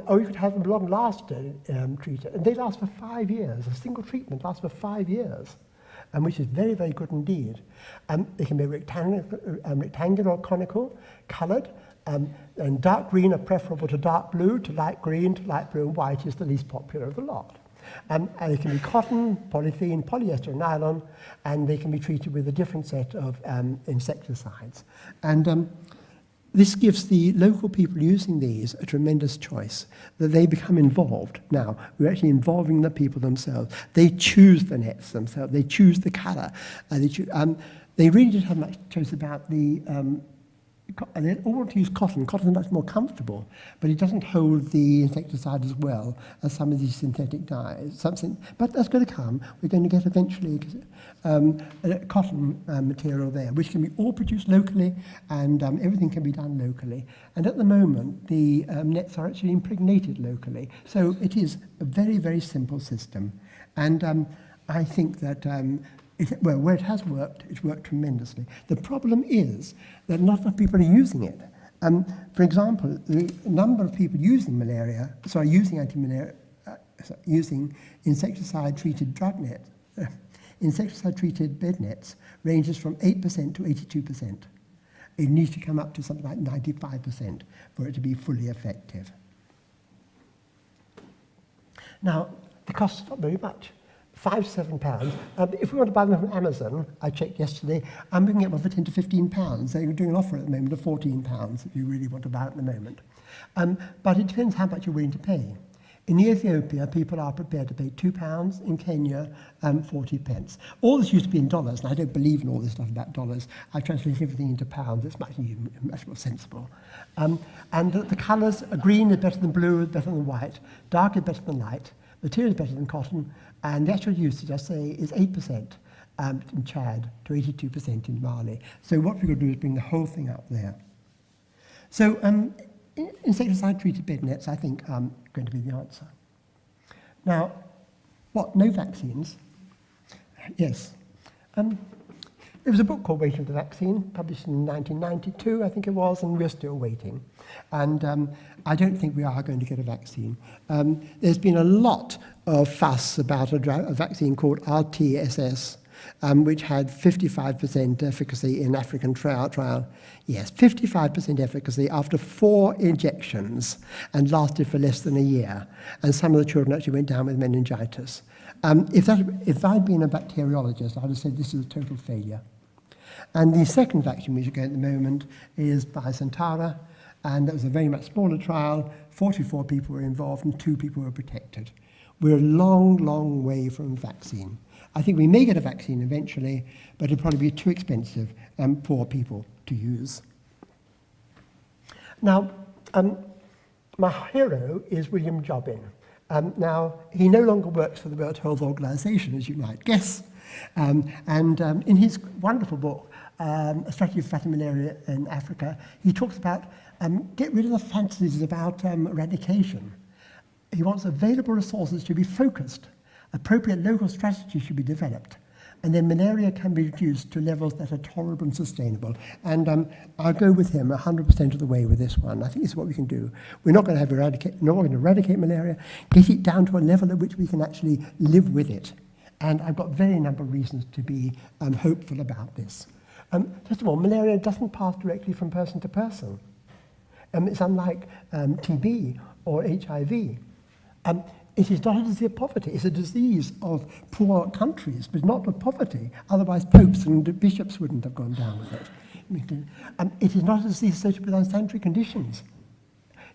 Or you could have them long-lasting treated, and they last for 5 years. A single treatment lasts for 5 years, which is very, very good indeed. They can be rectangular or conical, coloured, and dark green are preferable to dark blue, to light green, to light blue, and white is the least popular of the lot. And they can be cotton, polythene, polyester, and nylon, and they can be treated with a different set of insecticides. And this gives the local people using these a tremendous choice, that they become involved. Now, we're actually involving the people themselves. They choose the nets themselves. They choose the colour. They really didn't have much choice about the... And they all want to use cotton. Cotton is much more comfortable, but it doesn't hold the insecticide as well as some of these synthetic dyes. But that's going to come. We're going to get eventually cotton material there, which can be all produced locally, and everything can be done locally. And at the moment, the nets are actually impregnated locally. So it is a very, very simple system. And I think that... well, where it has worked, it's worked tremendously. The problem is that not enough people are using it. For example, the number of people using using insecticide-treated drug nets, insecticide-treated bed nets, ranges from 8% to 82%. It needs to come up to something like 95% for it to be fully effective. Now, the cost is not very much. £5 to £7. If we want to buy them from Amazon, I checked yesterday, we can get one for £10 to £15. They're doing an offer at the moment of £14 if you really want to buy it at the moment. But it depends how much you're willing to pay. In Ethiopia, people are prepared to pay £2. In Kenya, 40 pence. All this used to be in dollars, and I don't believe in all this stuff about dollars. I've translated everything into pounds. It's much more sensible. And the colours, green is better than blue, is better than white. Dark is better than light. Material is better than cotton, and the actual usage, I say, is 8% in Chad to 82% in Mali. So what we're going to do is bring the whole thing up there. So insecticide-treated bed nets, I think, are going to be the answer. Now, what? No vaccines? Yes. There was a book called Waiting for the Vaccine, published in 1992, I think it was, and we're still waiting. And I don't think we are going to get a vaccine. There's been a lot of fuss about a vaccine called RTSS, which had 55% efficacy in African trial. Yes, 55% efficacy after 4 injections and lasted for less than a year. And some of the children actually went down with meningitis. If I'd been a bacteriologist, I'd have said this is a total failure. And the second vaccine which is going at the moment is by Santara, and that was a very much smaller trial. 44 people were involved and 2 people were protected. We're a long, long way from vaccine. I think we may get a vaccine eventually, but it'll probably be too expensive for people to use. Now, My hero is William Jobbin. Now, he no longer works for the World Health Organization, as you might guess. In his wonderful book, A Strategy for Fighting Malaria in Africa, he talks about get rid of the fantasies about eradication. He wants available resources to be focused. Appropriate local strategies should be developed. And then malaria can be reduced to levels that are tolerable and sustainable. And I'll go with him 100% of the way with this one. I think this is what we can do. We're not going to eradicate malaria, get it down to a level at which we can actually live with it. And I've got very number of reasons to be hopeful about this. First of all, malaria doesn't pass directly from person to person. It's unlike TB or HIV. It is not a disease of poverty. It's a disease of poor countries, but not of poverty. Otherwise, popes and bishops wouldn't have gone down with it. It is not a disease associated with unsanitary conditions.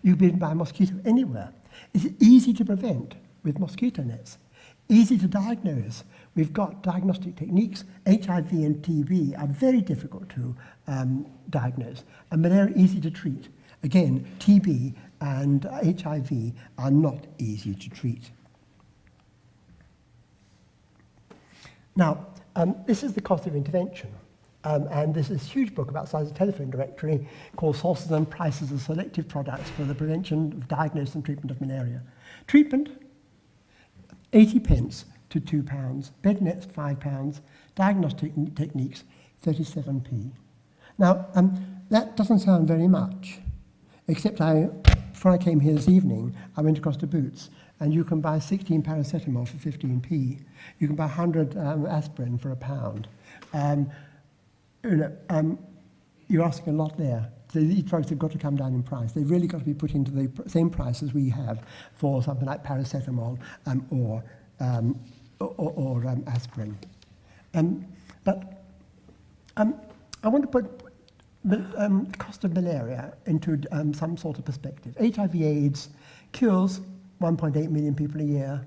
You've been by a mosquito anywhere. It's easy to prevent with mosquito nets. Easy to diagnose. We've got diagnostic techniques. HIV and TB are very difficult to diagnose. And malaria, easy to treat. Again, TB and HIV are not easy to treat. Now, this is the cost of intervention. And there's this huge book about the size of a telephone directory called Sources and Prices of Selective Products for the Prevention of Diagnosis and Treatment of Malaria. Treatment, 80 pence to £2. Bed nets, £5. Diagnostic techniques, 37p. Now, that doesn't sound very much, except before I came here this evening, I went across to Boots, and you can buy 16 paracetamol for 15p. You can buy 100 aspirin for £1. You're asking a lot there. So these drugs have got to come down in price. They've really got to be put into the same price as we have for something like paracetamol or aspirin. I want to put the cost of malaria into some sort of perspective. HIV/AIDS kills 1.8 million people a year,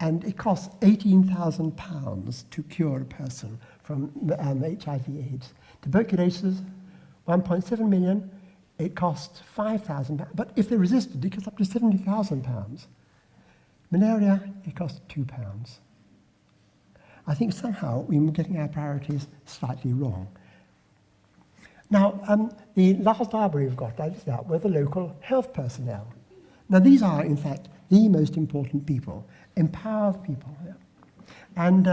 and it costs £18,000 to cure a person from HIV/AIDS. Tuberculosis, 1.7 million, it costs £5,000, but if they're resistant, it costs up to £70,000. Malaria, it costs £2. I think somehow we're getting our priorities slightly wrong. Now, the last arbor we've got, like that, were the local health personnel. Now, these are, in fact, the most important people, empowered people. Yeah. And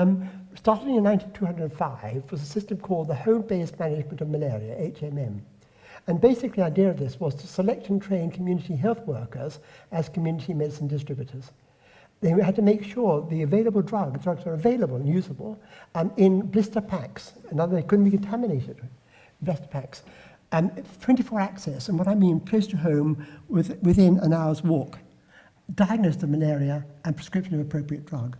starting in 1905 was a system called the Home-Based Management of Malaria, HMM. And basically, the idea of this was to select and train community health workers as community medicine distributors. They had to make sure the available drugs are available and usable in blister packs. In other words, they couldn't be contaminated. Blister packs. 24 access, and what I mean close to home, within an hour's walk. Diagnosis of malaria and prescription of appropriate drug.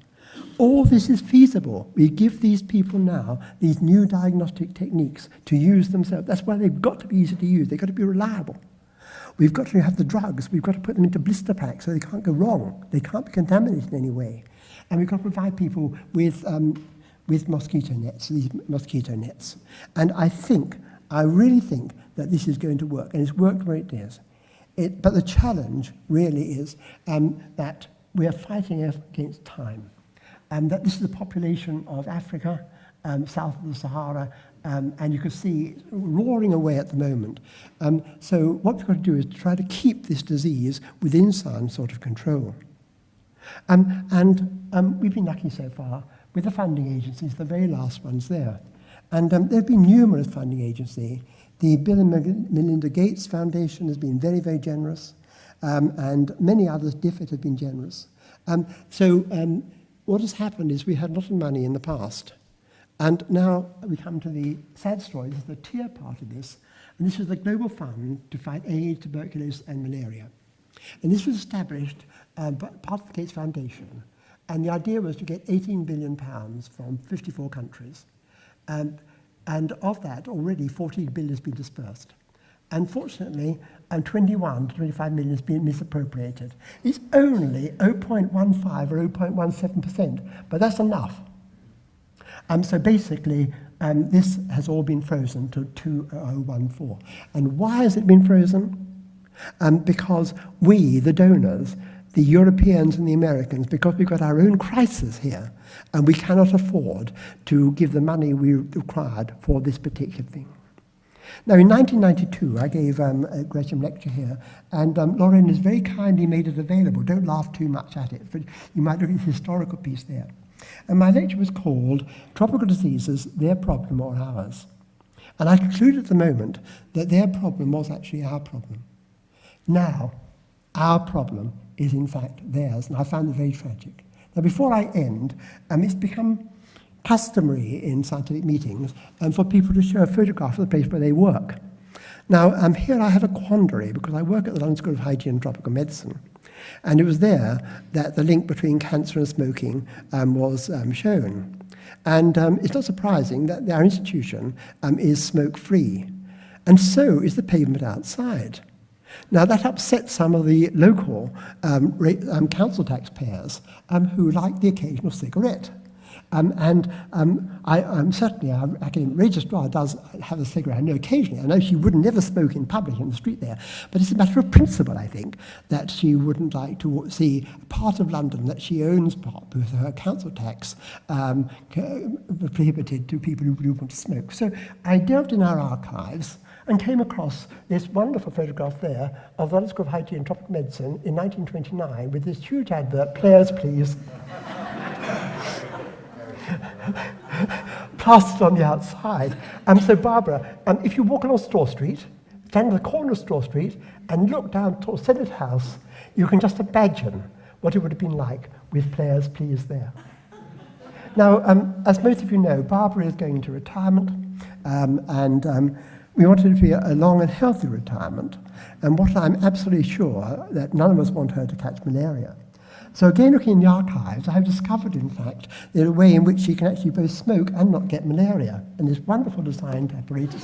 All this is feasible. We give these people now these new diagnostic techniques to use themselves. That's why they've got to be easy to use. They've got to be reliable. We've got to have the drugs. We've got to put them into blister packs so they can't go wrong. They can't be contaminated in any way. And we've got to provide people with mosquito nets, these mosquito nets. And I really think that this is going to work, and it's worked where it is. But the challenge really is that we are fighting against time. That this is the population of Africa, south of the Sahara, and you can see it's roaring away at the moment. So what we've got to do is try to keep this disease within some sort of control. We've been lucky so far with the funding agencies, the very last ones there. And there have been numerous funding agencies. The Bill and Melinda Gates Foundation has been very, very generous, and many others, DFID, have been generous. What has happened is we had a lot of money in the past, and now we come to the sad story. This is the tier part of this, and this is the Global Fund to fight AIDS, tuberculosis, and malaria. And this was established by part of the Gates Foundation, and the idea was to get £18 billion from 54 countries. And of that, already 14 billion has been dispersed. Unfortunately, 21 to 25 million has been misappropriated. It's only 0.15 or 0.17%, but that's enough. So basically, this has all been frozen to 2014. And why has it been frozen? because we, the donors, the Europeans and the Americans, because we've got our own crisis here, and we cannot afford to give the money we required for this particular thing. Now, in 1992, I gave a Gresham lecture here, and Lauren has very kindly made it available. Don't laugh too much at it, but you might look at the historical piece there. And my lecture was called Tropical Diseases, Their Problem or Ours. And I concluded at the moment that their problem was actually our problem. Now, our problem is in fact theirs, and I found it very tragic. Now, before I end, it's become customary in scientific meetings for people to show a photograph of the place where they work. Now, here I have a quandary because I work at the London School of Hygiene and Tropical Medicine, and it was there that the link between cancer and smoking was shown. And it's not surprising that our institution is smoke-free, and so is the pavement outside. Now, that upsets some of the local council taxpayers who like the occasional cigarette. Certainly our academic registrar does have a cigarette. I know occasionally. I know she would never smoke in public in the street there, but it's a matter of principle, I think, that she wouldn't like to see a part of London that she owns with her council tax prohibited to people who want to smoke. So I delved in our archives and came across this wonderful photograph there of the London School of Hygiene and Tropical Medicine in 1929 with this huge advert, "Players, please." Plastered on the outside. So Barbara, if you walk along Straw Street, stand at the corner of Straw Street and look down towards Senate House, you can just imagine what it would have been like with "Players, please" there. Now, as most of you know, Barbara is going into retirement, and we wanted it to be a long and healthy retirement, and what I'm absolutely sure that none of us want her to catch malaria. So again, looking in the archives, I have discovered, in fact, there's a way in which she can actually both smoke and not get malaria, and this wonderful designed apparatus.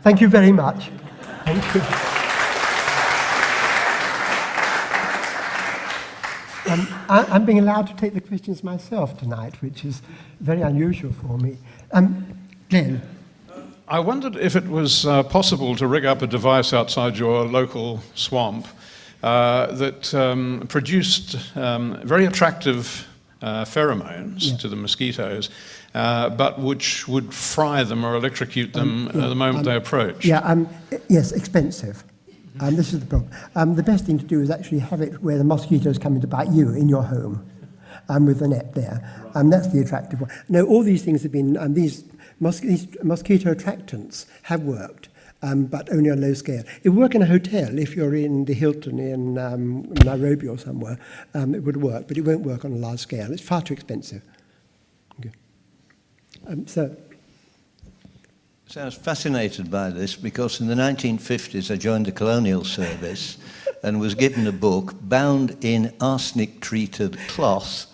Thank you very much. Thank you. I'm being allowed to take the questions myself tonight, which is very unusual for me. Glenn. I wondered if it was possible to rig up a device outside your local swamp that produced very attractive pheromones to the mosquitoes, but which would fry them or electrocute them the moment they approach. Yes, expensive. This is the problem. The best thing to do is actually have it where the mosquitoes come in to bite you in your home, with the net there. That's the attractive one. No, all these things have been, these mosquito attractants have worked, but only on a low scale. It would work in a hotel. If you're in the Hilton in Nairobi or somewhere, it would work, but it won't work on a large scale. It's far too expensive. Okay. So I was fascinated by this because in the 1950s I joined the Colonial Service and was given a book bound in arsenic-treated cloth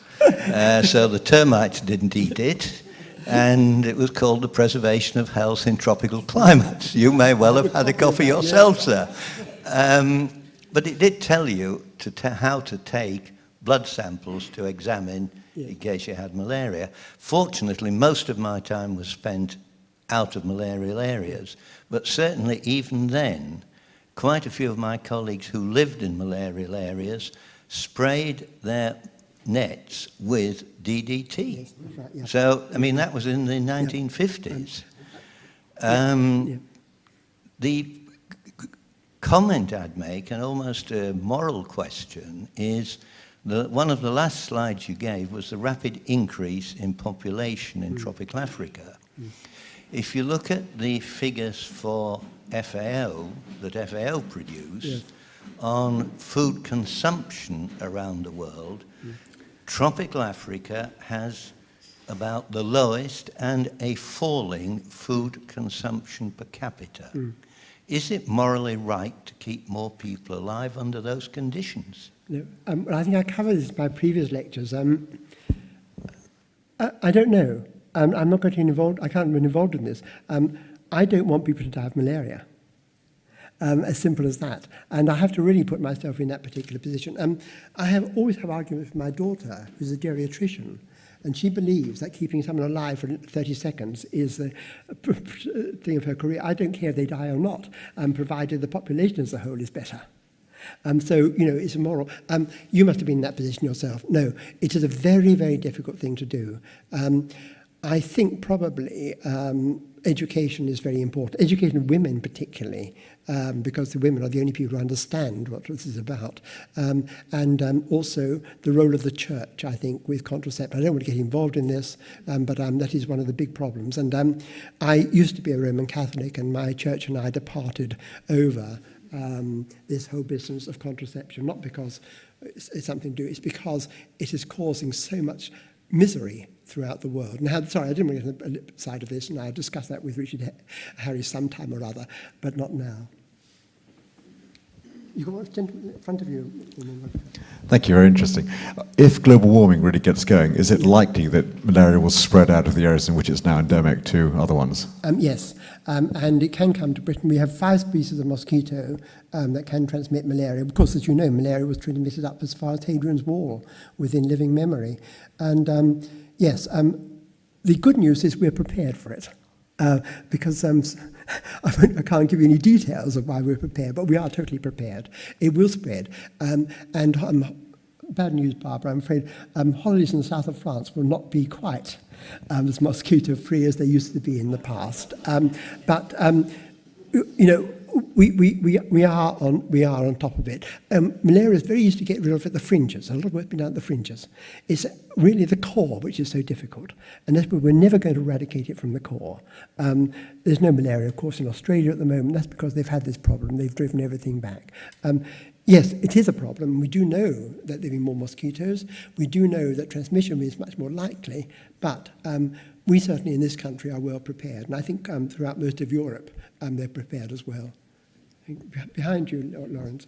so the termites didn't eat it, and it was called The Preservation of Health in Tropical Climates. You may well have had a copy yourself, sir. But it did tell you how to take blood samples to examine in case you had malaria. Fortunately, most of my time was spent out of malarial areas, but certainly even then, quite a few of my colleagues who lived in malarial areas sprayed their nets with DDT. Yes, that's right, yeah. So, I mean, that was in the 1950s. The comment I'd make, and almost a moral question, is that one of the last slides you gave was the rapid increase in population in tropical Africa. If you look at the figures for FAO, that FAO produce, on food consumption around the world, tropical Africa has about the lowest and a falling food consumption per capita. Is it morally right to keep more people alive under those conditions? No, well, I think I covered this in my previous lectures. I don't know. I'm not going to get involved. I can't get involved in this. I don't want people to die of malaria. As simple as that. And I have to really put myself in that particular position. I always have arguments with my daughter, who's a geriatrician, And she believes that keeping someone alive for 30 seconds is the thing of her career. I don't care if they die or not, provided the population as a whole is better. So, it's immoral. You must have been in that position yourself. No, it is a very, very difficult thing to do. I think probably education is very important. Education of women particularly, because the women are the only people who understand what this is about. And also the role of the church, I think, with contraception. I don't want to get involved in this, but that is one of the big problems. And I used to be a Roman Catholic, and my church and I departed over this whole business of contraception, not because it's something to do, it's because it is causing so much misery throughout the world. Now, sorry, I didn't want to get on the side of this, and I'll discuss that with Richard Harris sometime or other, but not now. You've got one in front of you. Thank you, very interesting. If global warming really gets going, is it likely that malaria will spread out of the areas in which it's now endemic to other ones? Yes, and it can come to Britain. We have 5 species of mosquito that can transmit malaria. Of course, as you know, malaria was transmitted up as far as Hadrian's Wall within living memory. And yes, the good news is we're prepared for it. Because I can't give you any details of why we're prepared, but we are totally prepared. It will spread. Bad news, Barbara, I'm afraid holidays in the south of France will not be quite as mosquito-free as they used to be in the past. But we are on top of it. Malaria is very easy to get rid of at the fringes. A lot of work's been done at the fringes. It's really the core which is so difficult, and that's where we're never going to eradicate it from the core. There's no malaria, of course, in Australia at the moment. That's because they've had this problem. They've driven everything back. Yes, it is a problem. We do know that there are more mosquitoes. We do know that transmission is much more likely, but we certainly in this country are well prepared, and I think throughout most of Europe they're prepared as well. Behind you, Lawrence.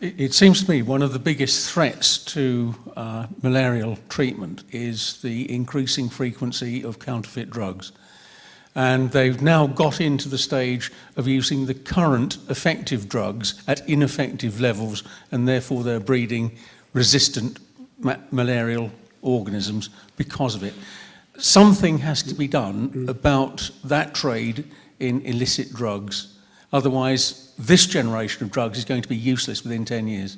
It seems to me one of the biggest threats to malarial treatment is the increasing frequency of counterfeit drugs. And they've now got into the stage of using the current effective drugs at ineffective levels, and therefore they're breeding resistant malarial organisms because of it. Something has to be done about that trade in illicit drugs. Otherwise, this generation of drugs is going to be useless within 10 years.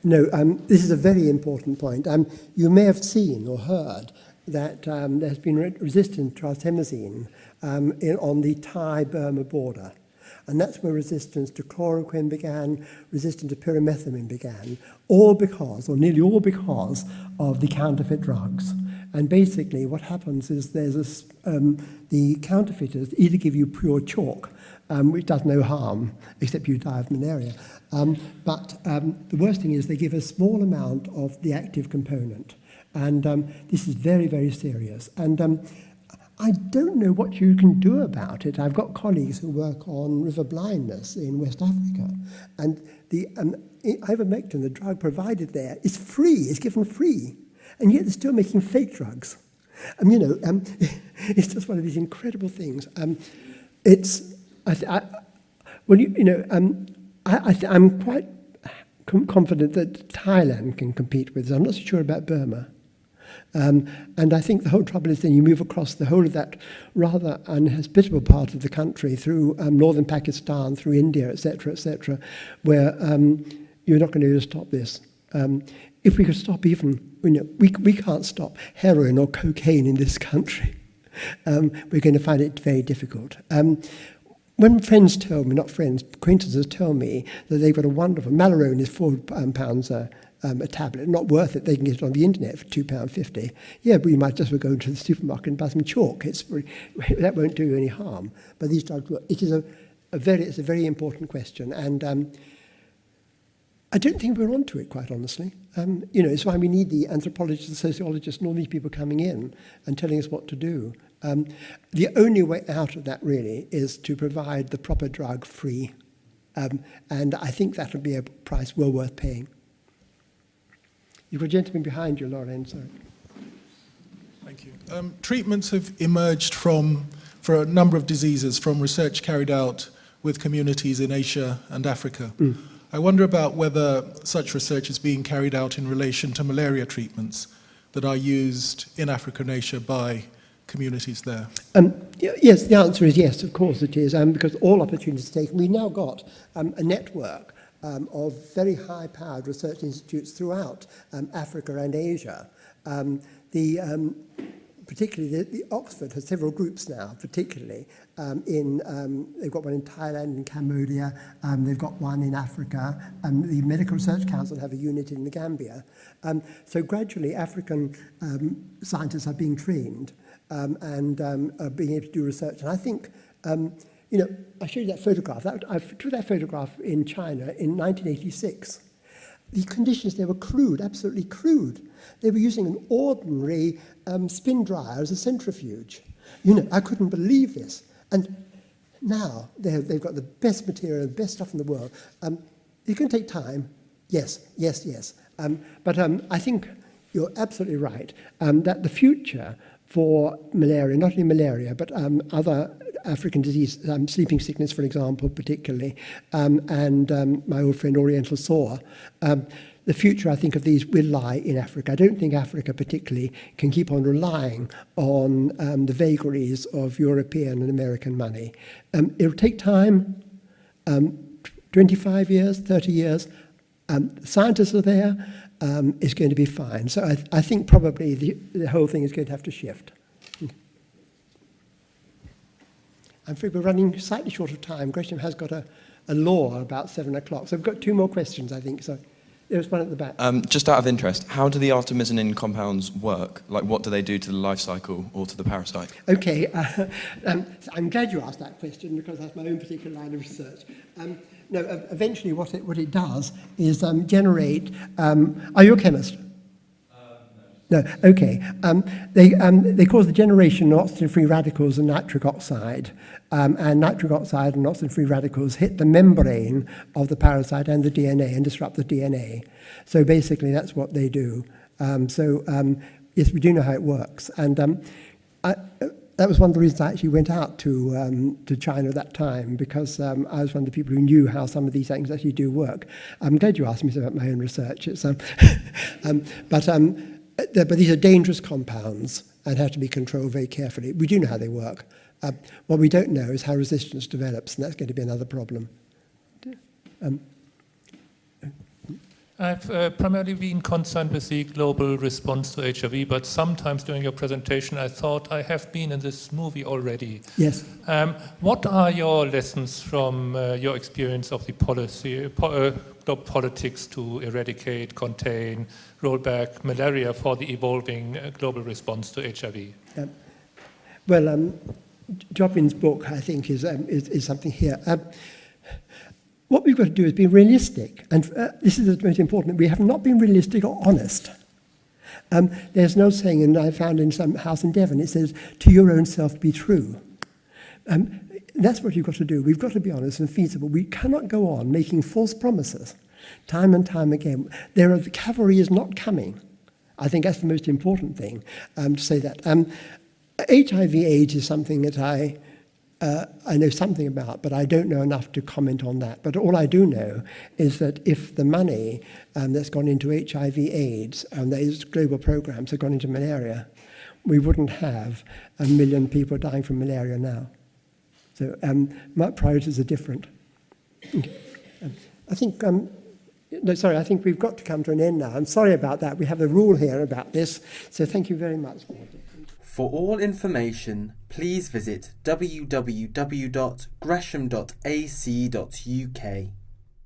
This is a very important point. You may have seen or heard that there has been resistance to artemisinin on the Thai-Burma border. And that's where resistance to chloroquine began, resistance to pyrimethamine began, all because, or nearly all because, of the counterfeit drugs. And basically what happens is the counterfeiters either give you pure chalk, which does no harm, except you die of malaria. But the worst thing is they give a small amount of the active component. And this is very, very serious. And I don't know what you can do about it. I've got colleagues who work on river blindness in West Africa. And the ivermectin, the drug provided there, is free, it's given free. And yet they're still making fake drugs. It's just one of these incredible things. I'm quite confident that Thailand can compete with this. I'm not so sure about Burma. And I think the whole trouble is then you move across the whole of that rather inhospitable part of the country through northern Pakistan, through India, etc., where you're not going to be able to stop this. If we could stop even, we can't stop heroin or cocaine in this country. We're going to find it very difficult. When friends tell me, not friends, acquaintances tell me that they've got a wonderful, Malarone is £4 a tablet, not worth it, they can get it on the internet for £2.50. Yeah, but you might just go into the supermarket and buy some chalk. That won't do you any harm. But these drugs, it's a very important question, and I don't think we're onto it, quite honestly. It's why we need the anthropologists, the sociologists, and all these people coming in and telling us what to do. The only way out of that, really, is to provide the proper drug free. And I think that would be a price well worth paying. You've got a gentleman behind you, Lauren, sorry. Thank you. Treatments have emerged for a number of diseases from research carried out with communities in Asia and Africa. I wonder about whether such research is being carried out in relation to malaria treatments that are used in Africa and Asia by communities there. Yes, the answer is yes, of course it is, because all opportunities are taken. We've now got a network of very high-powered research institutes throughout Africa and Asia. Particularly the Oxford has several groups now, particularly they've got one in Thailand and Cambodia, they've got one in Africa, and the Medical Research Council have a unit in the Gambia. So gradually African scientists are being trained and are being able to do research. And I think, I showed you that photograph. I took that photograph in China in 1986. The conditions there were crude, absolutely crude. They were using an ordinary spin dryer as a centrifuge. I couldn't believe this. And now they've got the best material, the best stuff in the world. It can take time. Yes. But I think you're absolutely right that the future for malaria, not only malaria, but other African disease, sleeping sickness, for example, particularly, and my old friend Oriental sore. The future, I think, of these will lie in Africa. I don't think Africa particularly can keep on relying on the vagaries of European and American money. It'll take time, 25 years, 30 years. Scientists are there. It's going to be fine. So I think probably the whole thing is going to have to shift. I'm afraid we're running slightly short of time. Gresham has got a law about 7 o'clock. So we've got 2 more questions, I think. So there's one at the back. Just out of interest, how do the artemisinin compounds work? Like, what do they do to the life cycle or to the parasite? Okay. I'm glad you asked that question because that's my own particular line of research. No, eventually what it does is generate... are you a chemist? No, okay. They cause the generation of oxygen-free radicals and nitric oxide. And nitric oxide and oxygen-free radicals hit the membrane of the parasite and the DNA and disrupt the DNA. So basically that's what they do. Yes, we do know how it works. And that was one of the reasons I actually went out to China at that time, because I was one of the people who knew how some of these things actually do work. I'm glad you asked me about my own research. It's, but these are dangerous compounds and have to be controlled very carefully. We do know how they work. What we don't know is how resistance develops, and that's going to be another problem. I've primarily been concerned with the global response to HIV, but sometimes during your presentation I thought I have been in this movie already. Yes. What are your lessons from your experience of the policy, politics to eradicate, contain, roll back malaria for the evolving global response to HIV? Jobin's book, I think, is something here. What we've got to do is be realistic, and this is the most important. We have not been realistic or honest. There's no saying, and I found in some house in Devon, it says, "To your own self be true." That's what you've got to do. We've got to be honest and feasible. We cannot go on making false promises time and time again. The cavalry is not coming. I think that's the most important thing, to say that. HIV/AIDS is something that I know something about, but I don't know enough to comment on that. But all I do know is that if the money that's gone into HIV/AIDS and those global programs have gone into malaria, we wouldn't have 1 million people dying from malaria now. So my priorities are different. Okay. I think we've got to come to an end now. I'm sorry about that. We have a rule here about this. So thank you very much. For all information, please visit www.gresham.ac.uk.